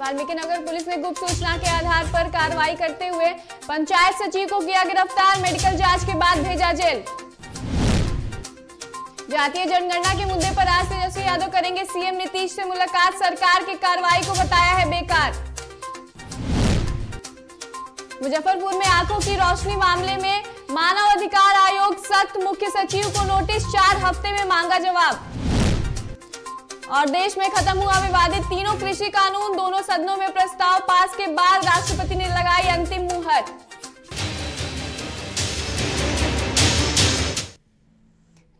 Valmiki Nagar police ने गुप्त सूचना के आधार पर कार्रवाई करते हुए पंचायत सचिव को किया गिरफ्तार, मेडिकल जांच के बाद भेजा जेल। जातीय जनगणना के मुद्दे पर आज तेजस्वी यादव करेंगे सीएम नीतीश से मुलाकात, सरकार की कार्रवाई को बताया है बेकार। मुजफ्फरपुर में आंखों की रोशनी मामले में मानव अधिकार आयोग सख्त, मुख्य सचिव को नोटिस, 4 हफ्ते में मांगा जवाब। और देश में खत्म हुआ विवादित तीनों कृषि कानून, दोनों सदनों में प्रस्ताव पास के बाद राष्ट्रपति ने लगाई अंतिम मुहर।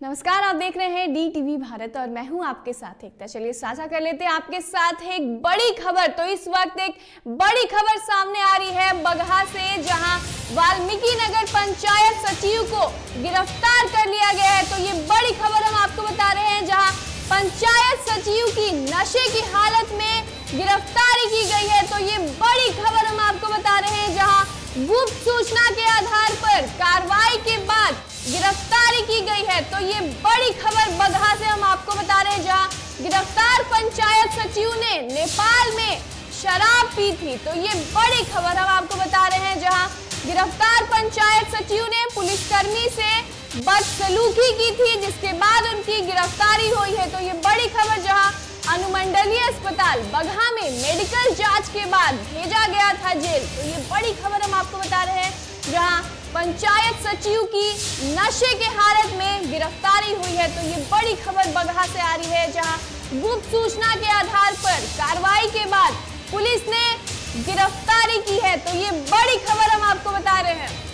नमस्कार, आप देख रहे हैं DTV भारत और मैं हूं आपके साथ एकता। चलिए साझा कर लेते हैं आपके साथ एक बड़ी खबर। तो इस वक्त एक बड़ी खबर सामने आ रही है बगहा से, जहां वाल्मीकि नगर पंचायत सचिव को गिरफ्तार कर लिया गया है। तो ये बड़ी खबर हम आपको बता रहे हैं, जहां पंचायत सचिव की नशे की हालत में गिरफ्तारी की गई है। तो ये बड़ी खबर हम आपको बता रहे हैं, जहां गुप्त सूचना के आधार पर कार्रवाई के बाद गिरफ्तारी की गई है। तो ये बड़ी खबर बगहा से हम आपको बता रहे हैं, जहां गिरफ्तार पंचायत सचिव ने नेपाल में शराब पी थी। तो ये बड़ी खबर हम आपको बता रहे हैं, जहां गिरफ्तार पंचायत सचिव ने पुलिसकर्मी से बदसलूकी की थी, जिसके बाद उनकी गिरफ्तारी हुई है। तो ये बड़ी खबर, जहां अनुमंडलीय अस्पताल बगहा में मेडिकल जांच के बाद भेजा गया था जेल। तो ये बड़ी खबर हम आपको बता रहे हैं, जहां पंचायत सचिव की नशे के हालत में गिरफ्तारी हुई है। तो ये बड़ी खबर बगहा से आ रही है, जहां गुप्त सूचना के आधार पर कार्रवाई के बाद पुलिस ने गिरफ्तारी की है। तो ये बड़ी खबर हम आपको बता रहे हैं।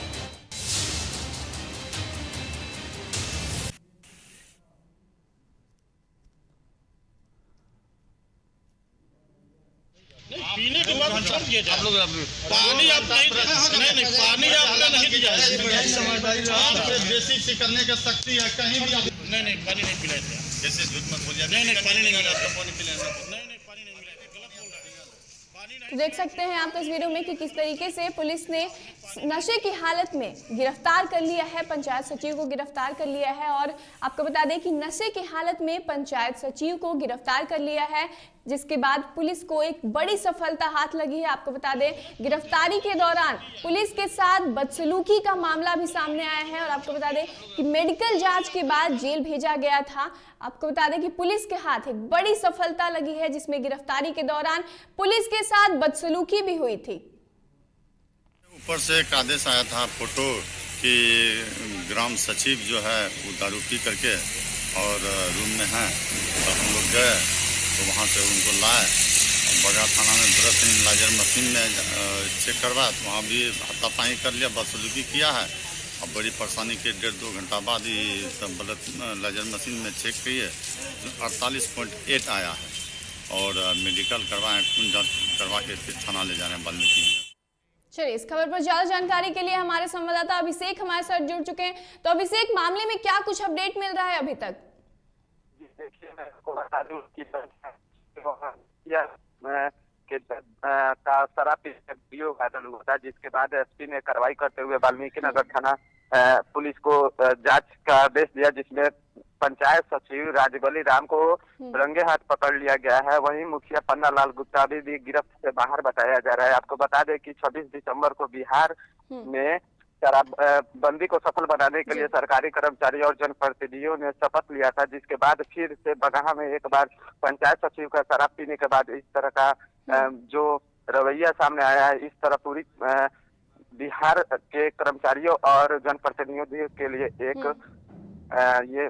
पीने के बाद छोड़ दिया जाए। आप लोग पानी आप नहीं, पानी आपने नहीं दिया है। देसी से करने का शक्ति है, कहीं भी आप नहीं पानी नहीं पिलाए थे। जैसे झूठ मत बोलिए, नहीं पानी नहीं मिला, पानी पिलाए नहीं पानी नहीं मिला, गलत बोल रहा है। देख सकते हैं आप तस्वीरों में कि किस तरीके से पुलिस ने नशे की हालत में गिरफ्तार कर लिया है, पंचायत सचिव को गिरफ्तार कर लिया है। और आपको बता दें कि नशे की हालत में पंचायत सचिव को गिरफ्तार कर लिया है, जिसके बाद पुलिस को एक बड़ी सफलता हाथ लगी है। आपको बता दें गिरफ्तारी के दौरान पुलिस के साथ बदसलूकी का मामला भी सामने आया है। और आपको बता दें कि मेडिकल जांच के बाद जेल भेजा गया था। आपको बता दें कि पुलिस के हाथ एक बड़ी सफलता लगी है, जिसमें गिरफ्तारी के दौरान पुलिस के साथ बदसलूकी भी हुई थी। ऊपर से एक आदेश आया था फोटो कि ग्राम सचिव जो है वो दारू पी करके और रूम में है, तो हम लोग गए तो वहाँ से उनको लाए। बगहा थाना में ब्रश लाइजर मशीन में चेक करवाया, तो वहाँ भी हाथापाई कर लिया, बदसलूकी किया है। अब बड़ी परेशानी के 1.5-2 घंटा बाद ही सब ब्लड लाइजर मशीन में चेक किए, 48.8 आया है। और मेडिकल करवाए, खून जाँच करवा के फिर थाना ले जा रहे हैं वाल्मीकि। चलिए इस खबर पर ज्यादा जानकारी के लिए हमारे संवाददाता अभिषेक हमारे साथ जुड़ चुके हैं। तो अभिषेक, मामले में क्या कुछ अपडेट मिल रहा है अभी तक? देखिए, मैं आपको बता दूं कि शराब वीडियो वायरल हुआ था, जिसके बाद एसपी ने कार्रवाई करते हुए वाल्मीकि नगर थाना पुलिस को जांच का आदेश दिया, जिसमें पंचायत सचिव राजबली राम को रंगे हाथ पकड़ लिया गया है। वहीं मुखिया पन्ना लाल गुप्ता भी गिरफ्त से बाहर बताया जा रहा है। आपको बता दें कि 26 दिसंबर को बिहार में शराबबंदी को सफल बनाने के लिए सरकारी कर्मचारी और जनप्रतिनिधियों ने शपथ लिया था, जिसके बाद फिर से बगहा में एक बार पंचायत सचिव का शराब पीने के बाद इस तरह का जो रवैया सामने आया है, इस तरह पूरी बिहार के कर्मचारियों और जनप्रतिनिधियों के लिए एक ये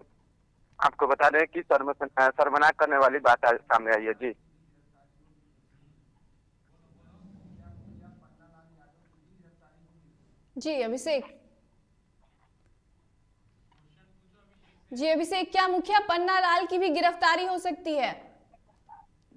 आपको बता दें कि शर्मनाक करने वाली बात सामने आई है। जी जी अभिषेक, क्या मुखिया पन्ना लाल की भी गिरफ्तारी हो सकती है?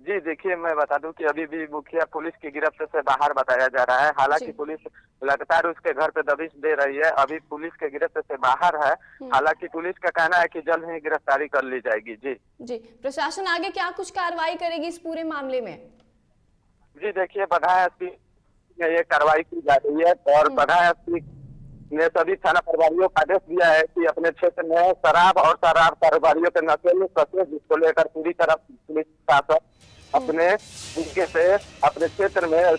जी देखिए, मैं बता दूं कि अभी भी मुखिया पुलिस की गिरफ्त से बाहर बताया जा रहा है। हालांकि पुलिस लगातार उसके घर पे दबिश दे रही है, अभी पुलिस के गिरफ्त से बाहर है। हालांकि पुलिस का कहना है कि जल्द ही गिरफ्तारी कर ली जाएगी। जी प्रशासन आगे क्या कुछ कार्रवाई करेगी इस पूरे मामले में? जी देखिए, बगहा एसपी में ये कार्रवाई की जा रही है और बगहा एसपी ने सभी थाना प्रभारियों को आदेश दिया है कि अपने क्षेत्र में शराब और शराब कारोबारियों के नशे में फंसे, जिसको लेकर पूरी तरह पुलिस शासन अपने तरीके से अपने क्षेत्र में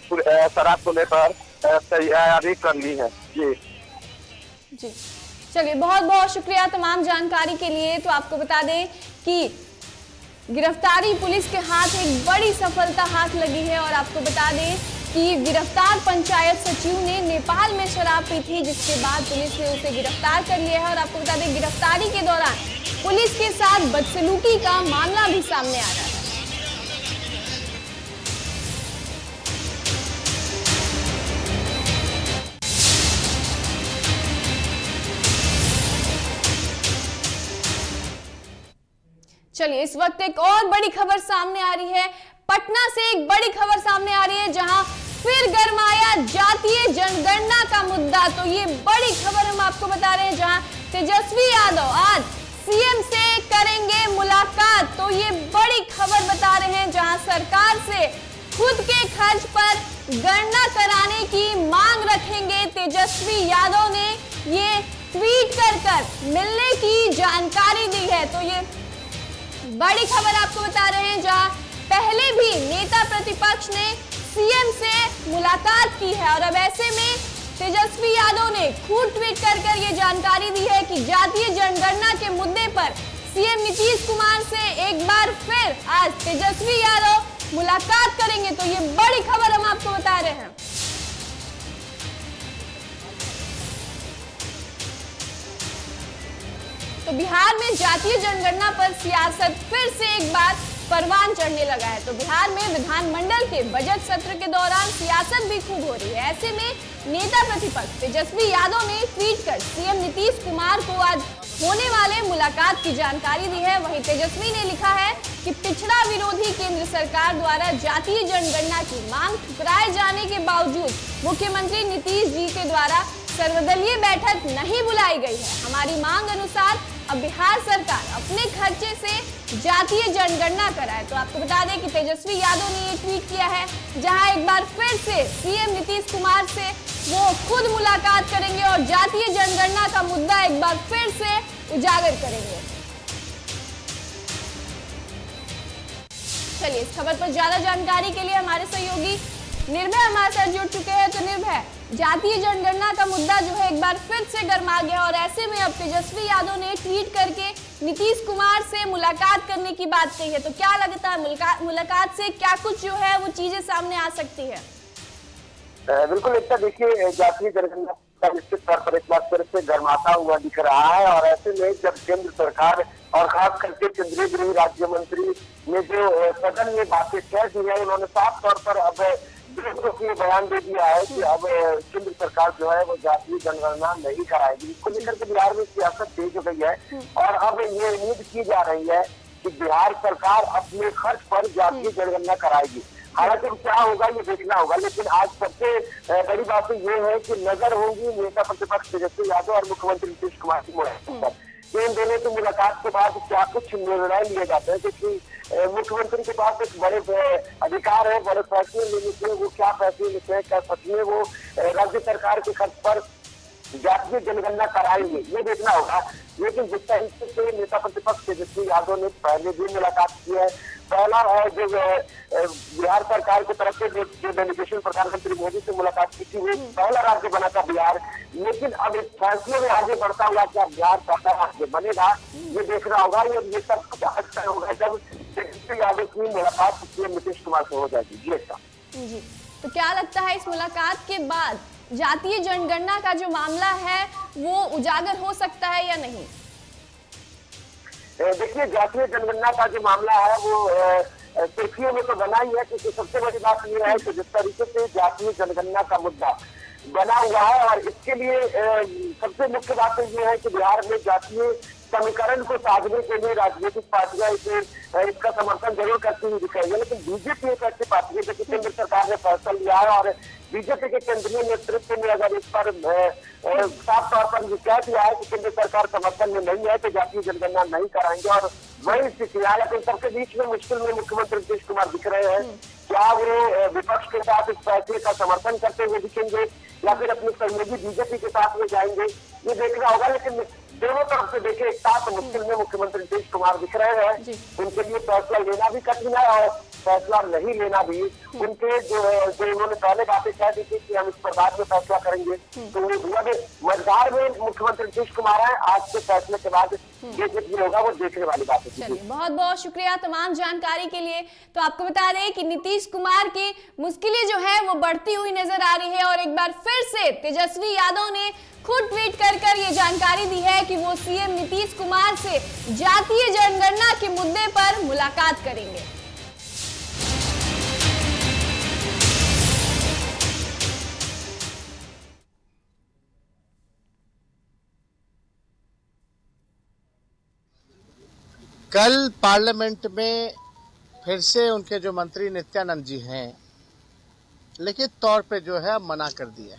शराब को लेकर तैयारी कर ली है। जी चलिए, बहुत बहुत शुक्रिया तमाम जानकारी के लिए। तो आपको बता दें कि गिरफ्तारी पुलिस के हाथ एक बड़ी सफलता हाथ लगी है और आपको बता दें कि गिरफ्तार पंचायत सचिव ने नेपाल में शराब पी थी, जिसके बाद पुलिस ने उसे गिरफ्तार कर लिया है। और आपको बता दें गिरफ्तारी के दौरान पुलिस के साथ बदसलूकी का मामला भी सामने आ रहा है। चलिए, इस वक्त एक और बड़ी खबर सामने आ रही है। पटना से एक बड़ी खबर सामने आ रही है, जहां फिर गरमाया जातीय जनगणना का मुद्दा। तो ये बड़ी खबर हम आपको बता रहे हैं, जहां तेजस्वी यादव आज सीएम से करेंगे मुलाकात। तो ये बड़ी खबर बता रहे हैं, जहां सरकार से खुद के खर्च पर गणना कराने की मांग रखेंगे। तेजस्वी यादव ने ये ट्वीट कर मिलने की जानकारी दी है। तो ये बड़ी खबर आपको बता रहे हैं, जहां पहले भी नेता प्रतिपक्ष ने सीएम से मुलाकात की है और अब ऐसे में तेजस्वी यादव ने खुद ट्वीट कर ये जानकारी दी है कि जातीय जनगणना के मुद्दे पर सीएम नीतीश कुमार से एक बार फिर आज तेजस्वी यादव मुलाकात करेंगे। तो ये बड़ी खबर हम आपको बता रहे हैं। तो बिहार में जातीय जनगणना पर सियासत फिर से एक बार परवान चढ़ने लगा है। तो बिहार में विधानमंडल के बजट सत्र के दौरान सियासत भी खूब हो रही है। ऐसे में नेता प्रतिपक्ष तेजस्वी यादव ने ट्वीट कर सीएम नीतीश कुमार को आज होने वाले मुलाकात की जानकारी दी है। वहीं तेजस्वी ने लिखा है कि पिछड़ा विरोधी केंद्र सरकार द्वारा जातीय जनगणना की मांग ठुकराए जाने के बावजूद मुख्यमंत्री नीतीश जी के द्वारा सर्वदलीय बैठक नहीं बुलाई गई है। हमारी मांग अनुसार अब बिहार सरकार अपने खर्चे से जातीय जनगणना कराए। तो आपको बता दें कि तेजस्वी यादव ने ये ट्वीट किया है, जहां एक बार फिर से सीएम नीतीश कुमार से वो खुद मुलाकात करेंगे और जातीय जनगणना का मुद्दा एक बार फिर से उजागर करेंगे। चलिए, इस खबर पर ज्यादा जानकारी के लिए हमारे सहयोगी निर्भय हमारे साथ जुड़ चुके हैं। तो निर्भय, जातीय जनगणना का मुद्दा जो है एक बार फिर से गर्मा गया और ऐसे में अब तेजस्वी यादव ने ट्वीट करके नीतीश कुमार से मुलाकात करने की बात कही है। तो क्या लगता है मुलाकात से क्या कुछ जो है वो चीजें सामने आ सकती है? बिल्कुल, एक देखिए जातीय जनगणना का निश्चित तौर पर एक बार फिर से गर्माता हुआ दिख रहा है और ऐसे में जब केंद्र सरकार और खास करके केंद्रीय गृह राज्य मंत्री ने जो सदन में बातें कह दी है, उन्होंने साफ तौर पर अब ये बयान दे दिया है कि अब केंद्र सरकार जो है वो जातीय जनगणना नहीं कराएगी। इसको लेकर के बिहार में सियासत तेज हो गई है और अब ये उम्मीद की जा रही है कि बिहार सरकार अपने खर्च पर जातीय जनगणना कराएगी। हालांकि क्या होगा ये देखना होगा, लेकिन आज सबसे बड़ी बात ये है कि नजर होगी नेता प्रतिपक्ष तेजस्वी यादव और मुख्यमंत्री नीतीश कुमार की मुलाकात पर। इन दोनों की मुलाकात के बाद क्या कुछ निर्णय लिए जाते हैं, क्योंकि मुख्यमंत्री के पास एक बड़े अधिकार है बड़े फैसले लेने के। वो क्या फैसले लेते हैं, क्या सच में वो राज्य सरकार के खर्च पर जातीय जनगणना कराएंगे, ये देखना होगा। लेकिन जिस तरीके से नेता प्रतिपक्ष तेजस्वी यादव ने पहले भी मुलाकात की है, पहला जो बिहार सरकार की तरफ से जो डेलीगेशन प्रधानमंत्री मोदी से मुलाकात की थी, वो पहला राज्य बना था बिहार। लेकिन अब इस फैसले में आगे बढ़ता हुआ क्या बिहार पहला राज्य बनेगा, ये देखना होगा। ये सब कुछ अच्छा होगा जब तेजस्वी यादव की मुलाकात सीएम नीतीश कुमार से हो जाएगी। जी, तो क्या लगता है इस मुलाकात के बाद जातीय जनगणना का जो मामला है वो उजागर हो सकता है या नहीं? देखिए, जातीय जनगणना का जो मामला है वो सुर्खियों में तो बना ही है, क्योंकि सबसे बड़ी बात ये है कि जिस तरीके से जातीय जनगणना का मुद्दा बना हुआ है और इसके लिए सबसे मुख्य बात ये है कि बिहार में जातीय समीकरण को साधने के लिए राजनीतिक पार्टियां इसका समर्थन जरूर करती हुई दिखाई है। लेकिन बीजेपी एक ऐसी पार्टी है जो केंद्र सरकार ने फैसला लिया है और बीजेपी के केंद्रीय नेतृत्व ने अगर इस पर साफ तौर पर कह दिया है कि केंद्र सरकार समर्थन में नहीं है तो जातीय जनगणना नहीं कराएंगे और वही स्थिति है। लेकिन सबके बीच में मुश्किल में मुख्यमंत्री नीतीश कुमार दिख रहे हैं। क्या वो विपक्ष के साथ इस फैसले का समर्थन करते हुए दिखेंगे या फिर अपने सहयोगी बीजेपी के साथ में जाएंगे, ये देखना होगा। लेकिन दोनों तरफ से देखे एक साथ मुश्किल में मुख्यमंत्री नीतीश कुमार दिख रहे हैं। उनके लिए फैसला लेना भी कठिन है और फैसला नहीं लेना भी उनके जो उन्होंने पहले बातें कह दी थी कि हम इस पर बाद में फैसला करेंगे, तो वो हुआ भी। मझधार में मुख्यमंत्री नीतीश कुमार है, आज के फैसले के बाद ये जो होगा वो देखने वाली बात है। चलिए, बहुत बहुत शुक्रिया तमाम जानकारी के लिए। तो आपको बता दें कि नीतीश कुमार की मुश्किलें जो है वो बढ़ती हुई नजर आ रही है और एक बार फिर से तेजस्वी यादव ने खुद ट्वीट कर ये जानकारी दी है कि वो सीएम नीतीश कुमार से जातीय जनगणना के मुद्दे पर मुलाकात करेंगे। कल पार्लियामेंट में फिर से उनके जो मंत्री नित्यानंद जी हैं लिखित तौर पे जो है मना कर दिया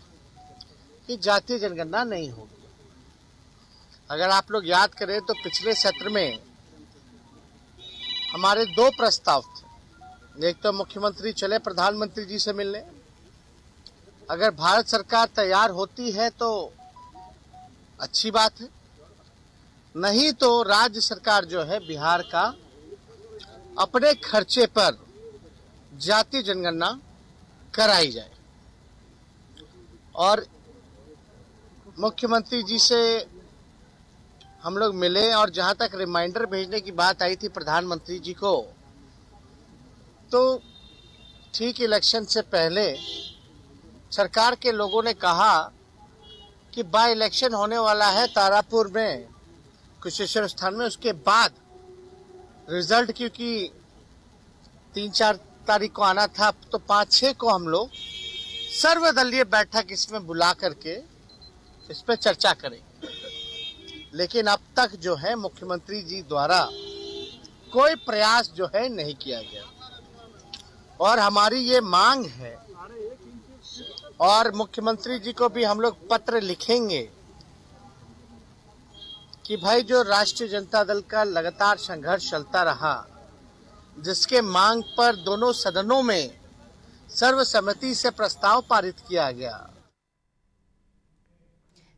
कि जातीय जनगणना नहीं होगी। अगर आप लोग याद करें तो पिछले सत्र में हमारे 2 प्रस्ताव थे। एक तो मुख्यमंत्री चले प्रधानमंत्री जी से मिलने, अगर भारत सरकार तैयार होती है तो अच्छी बात है, नहीं तो राज्य सरकार जो है बिहार का अपने खर्चे पर जातीय जनगणना कराई जाए। और मुख्यमंत्री जी से हम लोग मिले और जहां तक रिमाइंडर भेजने की बात आई थी प्रधानमंत्री जी को, तो ठीक इलेक्शन से पहले सरकार के लोगों ने कहा कि बाय इलेक्शन होने वाला है तारापुर में कुशेश्वर स्थान में, उसके बाद रिजल्ट क्योंकि 3-4 तारीख को आना था, तो 5-6 को हम लोग सर्वदलीय बैठक इसमें बुला करके इस पर चर्चा करेंगे। लेकिन अब तक जो है मुख्यमंत्री जी द्वारा कोई प्रयास जो है नहीं किया गया और हमारी ये मांग है और मुख्यमंत्री जी को भी हम लोग पत्र लिखेंगे कि भाई जो राष्ट्रीय जनता दल का लगातार संघर्ष चलता रहा, जिसके मांग पर दोनों सदनों में सर्वसम्मति से प्रस्ताव पारित किया गया।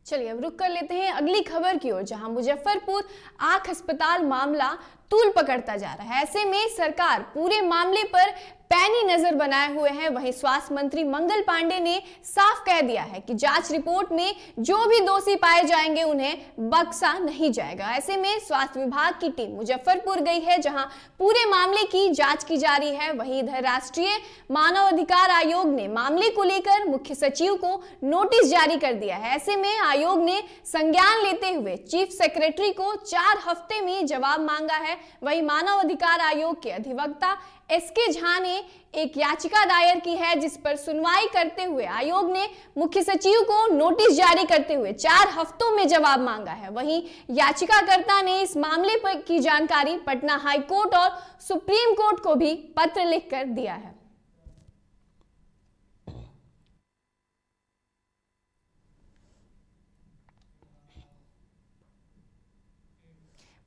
चलिए, अब रुक कर लेते हैं अगली खबर की ओर, जहां मुजफ्फरपुर आंख अस्पताल मामला तूल पकड़ता जा रहा है। ऐसे में सरकार पूरे मामले पर पैनी नजर बनाए हुए है। वहीं स्वास्थ्य मंत्री मंगल पांडे ने साफ कह दिया है कि जांच रिपोर्ट में जो भी दोषी पाए जाएंगे उन्हें बख्शा नहीं जाएगा। ऐसे में स्वास्थ्य विभाग की टीम मुजफ्फरपुर गई है, जहां पूरे मामले की जांच की जा रही है। वहीं इधर राष्ट्रीय मानव अधिकार आयोग ने मामले को लेकर मुख्य सचिव को नोटिस जारी कर दिया है। ऐसे में आयोग ने संज्ञान लेते हुए चीफ सेक्रेटरी को 4 हफ्ते में जवाब मांगा है। वहीं मानव अधिकार आयोग के अधिवक्ता एसके झा ने एक याचिका दायर की है, जिस पर सुनवाई करते हुए आयोग ने मुख्य सचिव को नोटिस जारी करते हुए 4 हफ्तों में जवाब मांगा है। वहीं याचिकाकर्ता ने इस मामले पर की जानकारी पटना हाई कोर्ट और सुप्रीम कोर्ट को भी पत्र लिखकर दिया है।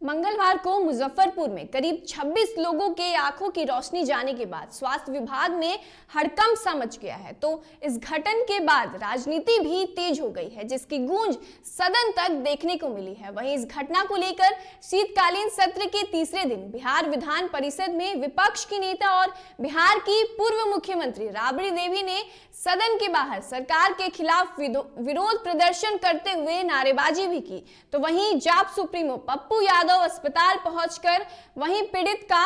मंगलवार को मुजफ्फरपुर में करीब 26 लोगों के आंखों की रोशनी जाने के बाद स्वास्थ्य विभाग में हड़कंप सा मच गया है। तो इस घटना के बाद राजनीति भी तेज हो गई है, जिसकी गूंज सदन तक देखने को मिली है। वहीं इस घटना को लेकर शीतकालीन सत्र के तीसरे दिन बिहार विधान परिषद में विपक्ष की नेता और बिहार की पूर्व मुख्यमंत्री राबड़ी देवी ने सदन के बाहर सरकार के खिलाफ विरोध प्रदर्शन करते हुए नारेबाजी भी की। तो वहीं जाप सुप्रीमो पप्पू यादव अस्पताल पहुंचकर वहीं पीड़ित का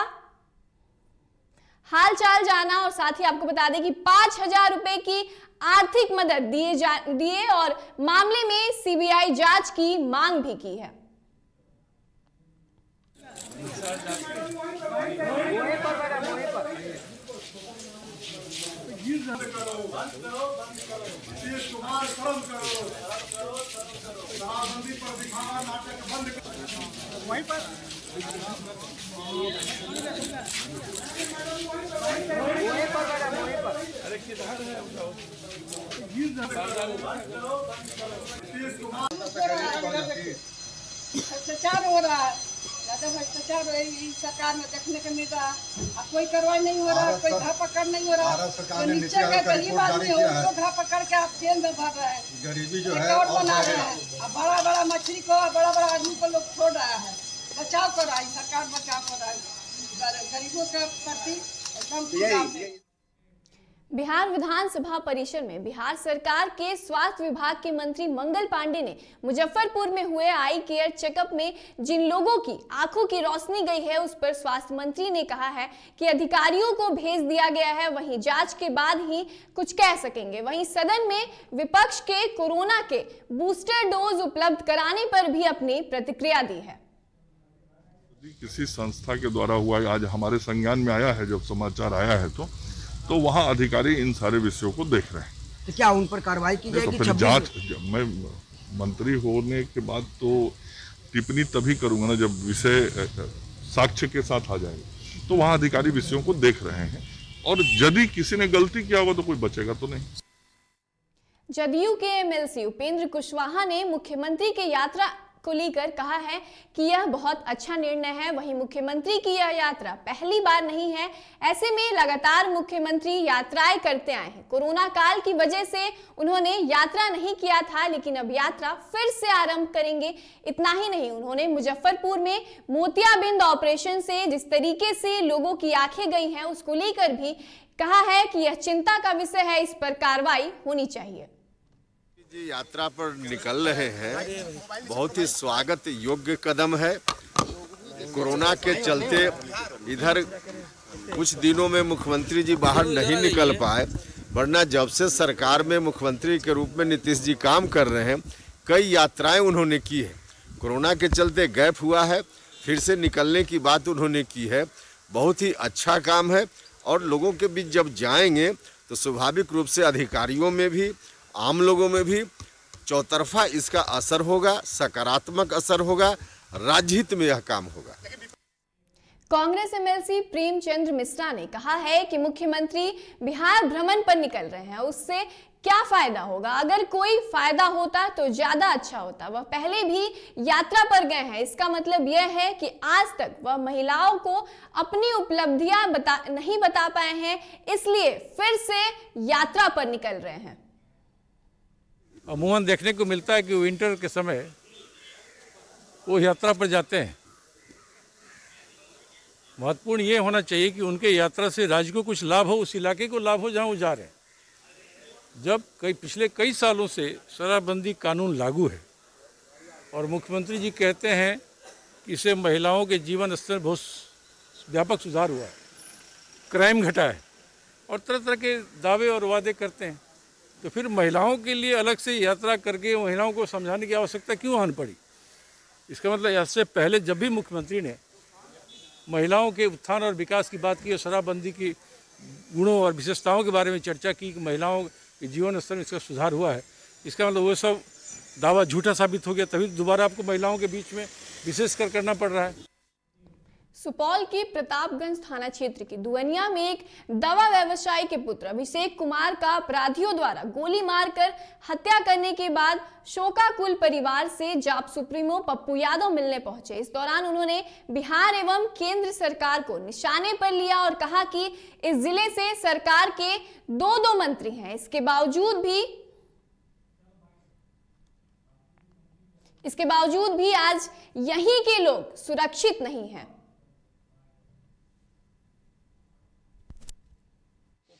हालचाल जाना और साथ ही आपको बता दें कि 5,000 रुपए की आर्थिक मदद दिए और मामले में सीबीआई जांच की मांग भी की है। वहीं पर अरे किधर है भ्रष्टाचार हो रहा है, ज्यादा भ्रष्टाचार सरकार में देखने को मिल रहा है। अब कोई कार्रवाई नहीं हो रहा है, कोई धरपकड़ नहीं हो रहा है। तो नीचे का गरीब आदमी हो उसको धरपकड़ के आप जेल में भर रहे हैं, गरीबी जो है बना रहे हैं। अब बड़ा बड़ा मछली को, बड़ा बड़ा आदमी को लोग छोड़ रहा है। बचाव कर रहा है सरकार, बचाव कर रहा है गरीबों के प्रति एकदम। बिहार विधानसभा परिसर में बिहार सरकार के स्वास्थ्य विभाग के मंत्री मंगल पांडे ने मुजफ्फरपुर में हुए आई केयर चेकअप में जिन लोगों की आंखों की रोशनी गई है उस पर स्वास्थ्य मंत्री ने कहा है कि अधिकारियों को भेज दिया गया है, वहीं जांच के बाद ही कुछ कह सकेंगे। वहीं सदन में विपक्ष के कोरोना के बूस्टर डोज उपलब्ध कराने पर भी अपनी प्रतिक्रिया दी है। किसी संस्था के द्वारा हुआ, आज हमारे संज्ञान में आया है, जब समाचार आया है तो वहाँ अधिकारी इन सारे विषयों को देख रहे हैं। तो क्या उन पर कार्रवाई की जाएगी? तो फिर जांच, मैं मंत्री होने के बाद तो टिप्पणी तभी करूंगा ना जब विषय साक्ष्य के साथ आ जाएगा। तो वहाँ अधिकारी विषयों को देख रहे हैं और यदि किसी ने गलती किया होगा तो कोई बचेगा तो नहीं। जदयू के एमएलसी उपेंद्र कुशवाहा ने मुख्यमंत्री के यात्रा को लेकर कहा है कि यह बहुत अच्छा निर्णय है। वहीं मुख्यमंत्री की यह यात्रा पहली बार नहीं है, ऐसे में लगातार मुख्यमंत्री यात्राएं करते आए हैं। कोरोना काल की वजह से उन्होंने यात्रा नहीं किया था, लेकिन अब यात्रा फिर से आरंभ करेंगे। इतना ही नहीं, उन्होंने मुजफ्फरपुर में मोतियाबिंद ऑपरेशन से जिस तरीके से लोगों की आंखें गई हैं उसको लेकर भी कहा है कि यह चिंता का विषय है, इस पर कार्रवाई होनी चाहिए। जी यात्रा पर निकल रहे हैं, बहुत ही स्वागत योग्य कदम है। कोरोना के चलते इधर कुछ दिनों में मुख्यमंत्री जी बाहर नहीं निकल पाए, वरना जब से सरकार में मुख्यमंत्री के रूप में नीतीश जी काम कर रहे हैं, कई यात्राएं उन्होंने की है। कोरोना के चलते गैप हुआ है, फिर से निकलने की बात उन्होंने की है। बहुत ही अच्छा काम है और लोगों के बीच जब जाएंगे तो स्वाभाविक रूप से अधिकारियों में भी, आम लोगों में भी चौतरफा इसका असर होगा, सकारात्मक असर होगा, राज्य हित में यह काम होगा। कांग्रेस एमएलसी प्रेमचंद्र मिश्रा ने कहा है कि मुख्यमंत्री बिहार भ्रमण पर निकल रहे हैं, उससे क्या फायदा होगा? अगर कोई फायदा होता तो ज्यादा अच्छा होता। वह पहले भी यात्रा पर गए हैं, इसका मतलब यह है कि आज तक वह महिलाओं को अपनी उपलब्धियां नहीं बता पाए हैं, इसलिए फिर से यात्रा पर निकल रहे हैं। अमूमन देखने को मिलता है कि विंटर के समय वो यात्रा पर जाते हैं। महत्वपूर्ण ये होना चाहिए कि उनके यात्रा से राज्य को कुछ लाभ हो, उस इलाके को लाभ हो जहाँ वो जा रहे हैं। जब पिछले कई सालों से शराबबंदी कानून लागू है और मुख्यमंत्री जी कहते हैं कि इससे महिलाओं के जीवन स्तर बहुत व्यापक सुधार हुआ है, क्राइम घटा है और तरह तरह के दावे और वादे करते हैं, तो फिर महिलाओं के लिए अलग से यात्रा करके महिलाओं को समझाने की आवश्यकता क्यों आन पड़ी? इसका मतलब इससे पहले जब भी मुख्यमंत्री ने महिलाओं के उत्थान और विकास की बात की और शराबबंदी की गुणों और विशेषताओं के बारे में चर्चा की कि महिलाओं के जीवन स्तर में इसका सुधार हुआ है, इसका मतलब वो सब दावा झूठा साबित हो गया, तभी दोबारा आपको महिलाओं के बीच में विशेषकर करना पड़ रहा है। सुपौल के प्रतापगंज थाना क्षेत्र के दुअनिया में एक दवा व्यवसायी के पुत्र अभिषेक कुमार का अपराधियों द्वारा गोली मारकर हत्या करने के बाद शोकाकुल परिवार से जाप सुप्रीमो पप्पू यादव मिलने पहुंचे। इस दौरान उन्होंने बिहार एवं केंद्र सरकार को निशाने पर लिया और कहा कि इस जिले से सरकार के दो मंत्री हैं, इसके बावजूद भी आज यहीं के लोग सुरक्षित नहीं हैं।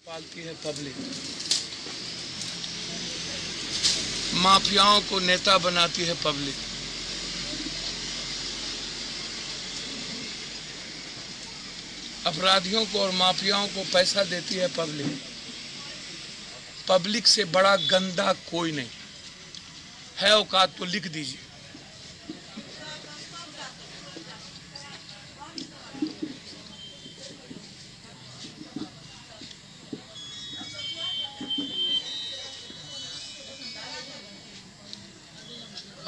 पालती है पब्लिक, माफियाओं को नेता बनाती है पब्लिक। अपराधियों को और माफियाओं को पैसा देती है पब्लिक। पब्लिक से बड़ा गंदा कोई नहीं है, औकात तो लिख दीजिए।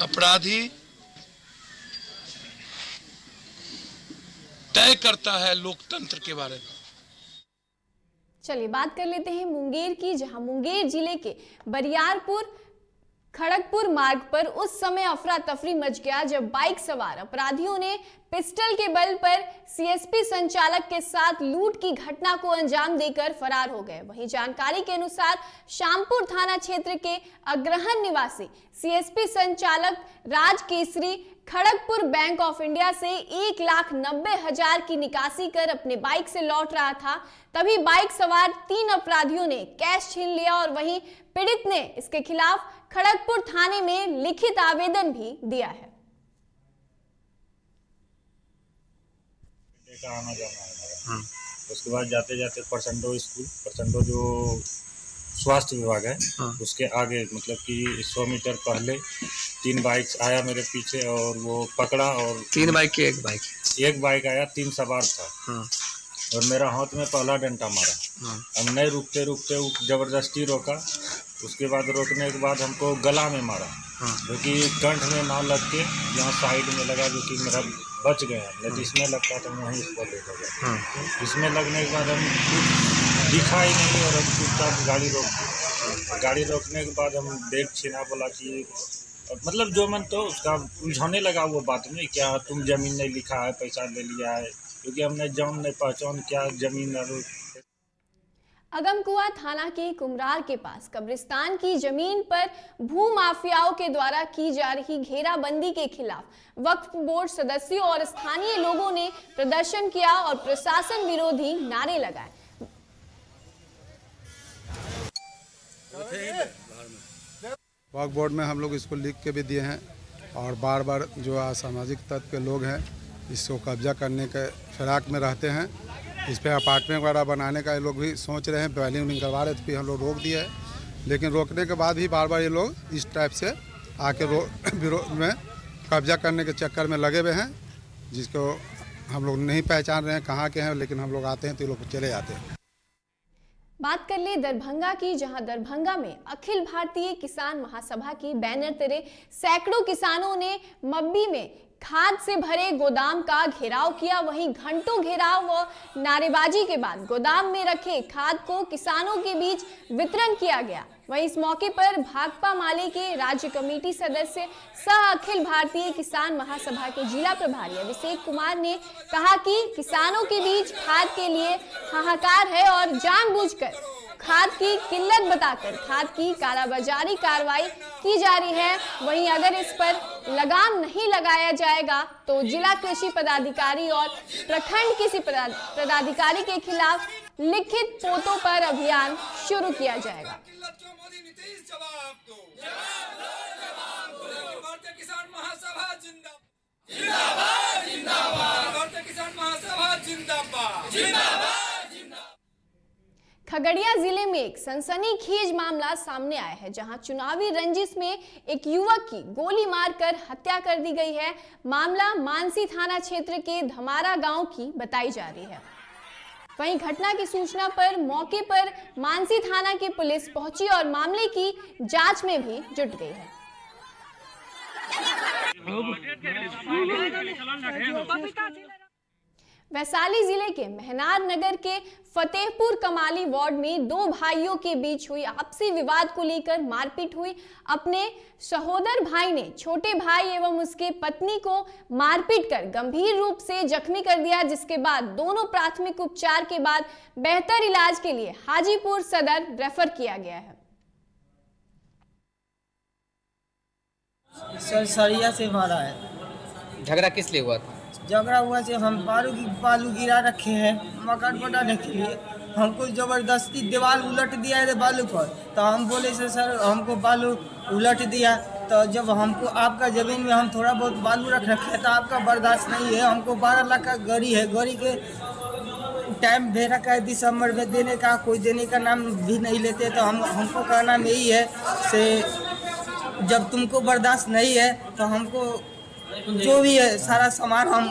अपराधी तय करता है लोकतंत्र के बारे में। चलिए बात कर लेते हैं मुंगेर की, जहां मुंगेर जिले के बरियारपुर खड़गपुर मार्ग पर उस समय अफरा तफरी मच गया जब बाइक सवार अपराधियों ने पिस्टल के बल पर सीएसपी संचालक के साथ लूट की घटना को अंजाम देकर फरार हो गए। वहीं जानकारी के अनुसार शामपुर थाना क्षेत्र के अग्रहण निवासी सीएसपी संचालक Raj Kesari Kharagpur bank of India से 1,90,000 की निकासी कर अपने बाइक से लौट रहा था। तभी बाइक सवार 3 अपराधियों ने कैश छीन लिया और वहीं पीड़ित ने इसके खिलाफ खड़गपुर थाने में लिखित आवेदन भी दिया है। का आना जाना है। उसके बाद जाते जाते परसंडो जो स्वास्थ्य विभाग है उसके आगे मतलब कि 100 मीटर पहले 3 बाइक आया मेरे पीछे और वो पकड़ा और 3 बाइक की एक बाइक आया 3 सवार था और मेरा हाथ में पहला डंडा मारा। हम नहीं रुकते रुकते जबरदस्ती रोका। उसके बाद रोकने के बाद हमको गला में मारा जो कि कंठ में ना लग के यहाँ साइड में लगा जो कि मेरा बच गया। नहीं तो इसमें लगता तो मैं वहीं इसको लेकर गया। इसमें लगने के बाद हम दिखा ही नहीं और हम चुपचाप गाड़ी रोकने के बाद हम देख छीना बोला कि मतलब जो मन तो उसका उलझाने लगा वो बात में क्या तुम जमीन नहीं लिखा है पैसा ले लिया है क्योंकि हमने जान नहीं पहचान क्या जमीन। अगमकुआ थाना के कुमरार के पास कब्रिस्तान की जमीन पर भू माफियाओं के द्वारा की जा रही घेराबंदी के खिलाफ वक्फ बोर्ड सदस्यों और स्थानीय लोगों ने प्रदर्शन किया और प्रशासन विरोधी नारे लगाए। वक्फ बोर्ड में हम लोग इसको लिख के भी दिए हैं और बार बार जो असामाजिक तत्व के लोग हैं इसको कब्जा करने के फिराक में रहते हैं। इस पर अपार्टमेंट वगैरह बनाने का ये लोग भी सोच रहे हैं। पहले उन्हें करवा रहे थे फिर हम लोग रोक दिए है लेकिन रोकने के बाद भी बार बार ये लोग इस टाइप से आके विरोध में कब्जा करने के चक्कर में लगे हुए हैं जिसको हम लोग नहीं पहचान रहे हैं कहाँ के हैं लेकिन हम लोग आते हैं तो ये लोग चले जाते हैं। बात कर ले दरभंगा की, जहां दरभंगा में अखिल भारतीय किसान महासभा की बैनर तले सैकड़ों किसानों ने मब्बी में खाद से भरे गोदाम का घेराव किया। वहीं घंटों घेराव व नारेबाजी के बाद गोदाम में रखे खाद को किसानों के बीच वितरण किया गया। वहीं इस मौके पर भाकपा माले के राज्य कमेटी सदस्य सह अखिल भारतीय किसान महासभा के जिला प्रभारी अभिषेक कुमार ने कहा कि किसानों के बीच खाद के लिए हाहाकार है और जानबूझकर खाद की किल्लत बताकर खाद की कालाबाजारी कार्रवाई की जा रही है। वहीं अगर इस पर लगाम नहीं लगाया जाएगा तो जिला कृषि पदाधिकारी और प्रखंड कृषि पदाधिकारी के खिलाफ लिखित पोतों पर अभियान शुरू किया जाएगा। खगड़िया जिले में एक सनसनीखेज मामला सामने आया है जहां चुनावी रंजिश में एक युवक की गोली मारकर हत्या कर दी गई है। मामला मानसी थाना क्षेत्र के धमारा गांव की बताई जा रही है। वहीं घटना की सूचना पर मौके पर मानसी थाना की पुलिस पहुंची और मामले की जांच में भी जुट गई है। वैशाली जिले के मेहनार नगर के फतेहपुर कमाली वार्ड में 2 भाइयों के बीच हुई आपसी विवाद को लेकर मारपीट हुई। अपने सहोदर भाई ने छोटे भाई एवं उसके पत्नी को मारपीट कर गंभीर रूप से जख्मी कर दिया, जिसके बाद दोनों प्राथमिक उपचार के बाद बेहतर इलाज के लिए हाजीपुर सदर रेफर किया गया है। सरिया से मारा है। झगड़ा किस लिए हुआ था? झगड़ा हुआ से हम बालू गिरा रखे हैं मकान बनाने के लिए। हमको जबरदस्ती दीवार उलट दिया है बालू पर, तो हम बोले से सर हमको बालू उलट दिया। तो जब हमको आपका ज़मीन में हम थोड़ा बहुत बालू रख रखे हैं तो आपका बर्दाश्त नहीं है। हमको 12 लाख का गाड़ी है, गाड़ी के टाइम दे रखा है दिसंबर में देने का, कोई देने का नाम भी नहीं लेते। तो हमको कहना में यही है से जब तुमको बर्दाश्त नहीं है तो हमको जो भी है सारा सामान हम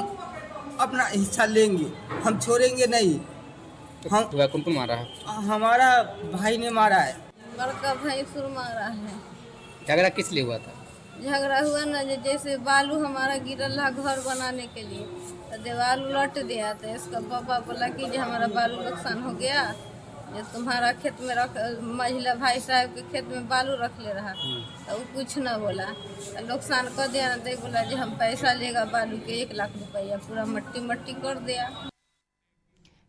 अपना हिस्सा लेंगे, हम छोड़ेंगे नहीं। हम कौन मारा है? हमारा भाई ने मारा है। बड़का भाई सुर मारा है। झगड़ा किस लिए हुआ था? झगड़ा हुआ ना जैसे बालू हमारा गिरल है घर बनाने के लिए, तो दीवार उलट दिया। तो इसका पापा बोला कि जो हमारा बालू नुकसान हो गया जो तुम्हारा खेत में रख महिला भाई साहब के खेत में बालू रख ले रहा तो वो कुछ न बोला, नुकसान कर दिया ना, तो बोला जो हम पैसा लेगा बालू के 1 लाख रुपया, पूरा मट्टी मट्टी कर दिया।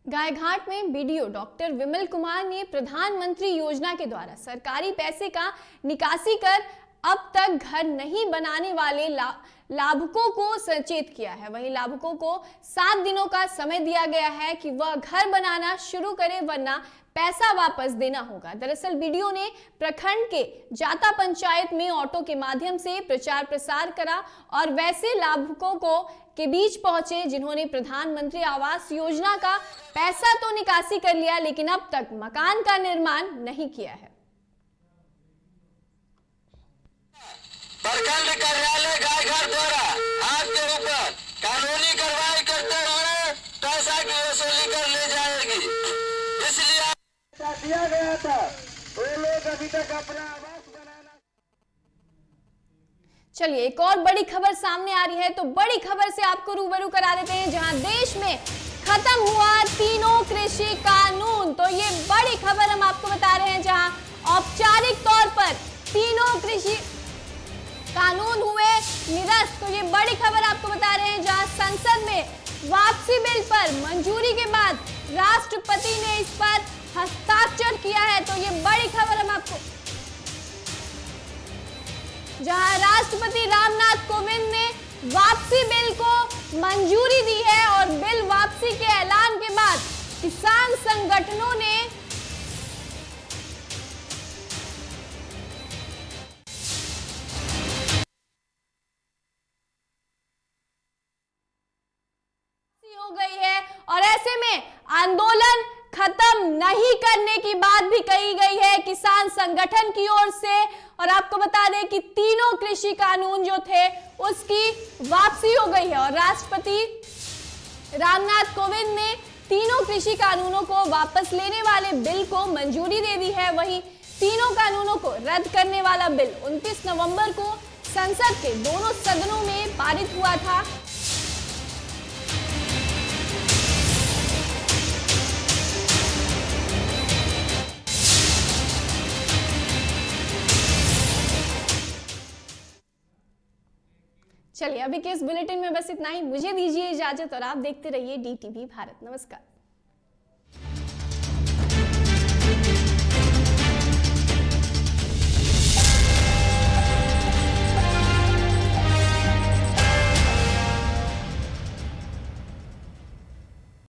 गायघाट में बीडीओ डॉक्टर विमल कुमार ने प्रधानमंत्री योजना के द्वारा सरकारी पैसे का निकासी कर अब तक घर नहीं बनाने वाले लाभुकों को सचेत किया है। वहीं लाभुकों को 7 दिनों का समय दिया गया है कि वह घर बनाना शुरू करें, वरना पैसा वापस देना होगा। दरअसल बीडीओ ने प्रखंड के जाता पंचायत में ऑटो के माध्यम से प्रचार प्रसार करा और वैसे लाभुकों को के बीच पहुंचे जिन्होंने प्रधानमंत्री आवास योजना का पैसा तो निकासी कर लिया, लेकिन अब तक मकान का निर्माण नहीं किया है। प्रखंड कार्यालय गायघाट द्वारा आपके ऊपर कानूनी कार्रवाई करते हुए पैसा की वसूली कर ले जाएगी, इसलिए दिया गया था वो लोग अभी तक अपना आवास बनाना। चलिए एक और बड़ी खबर सामने आ रही है, तो बड़ी खबर से आपको रूबरू करा देते हैं, जहां देश में खत्म हुआ तीनों कृषि कानून। तो ये बड़ी खबर हम आपको बता रहे हैं, जहां औपचारिक तौर पर तीनों कृषि कानून हुए निरस्त। तो ये बड़ी खबर आपको बता रहे हैं, जहां संसद में वापसी बिल पर मंजूरी के बाद राष्ट्रपति ने इस पर हस्ताक्षर किया है। तो ये बड़ी खबर हम आपको, जहां राष्ट्रपति रामनाथ कोविंद ने वापसी बिल को मंजूरी दी है और बिल वापसी के ऐलान के बाद किसान संगठनों ने हो गई है, और ऐसे में आंदोलन खत्म नहीं करने की बात भी कही गई है किसान संगठन की ओर से। और आपको बता दें कि तीनों कृषि कानून जो थे उसकी वापसी हो गई है और राष्ट्रपति रामनाथ कोविंद ने तीनों कृषि कानूनों को वापस लेने वाले बिल को मंजूरी दे दी है। वहीं तीनों कानूनों को रद्द करने वाला बिल 29 नवंबर को संसद के दोनों सदनों में पारित हुआ था। चलिए अभी के इस बुलेटिन में बस इतना ही। मुझे दीजिए इजाजत और आप देखते रहिए DTV भारत। नमस्कार।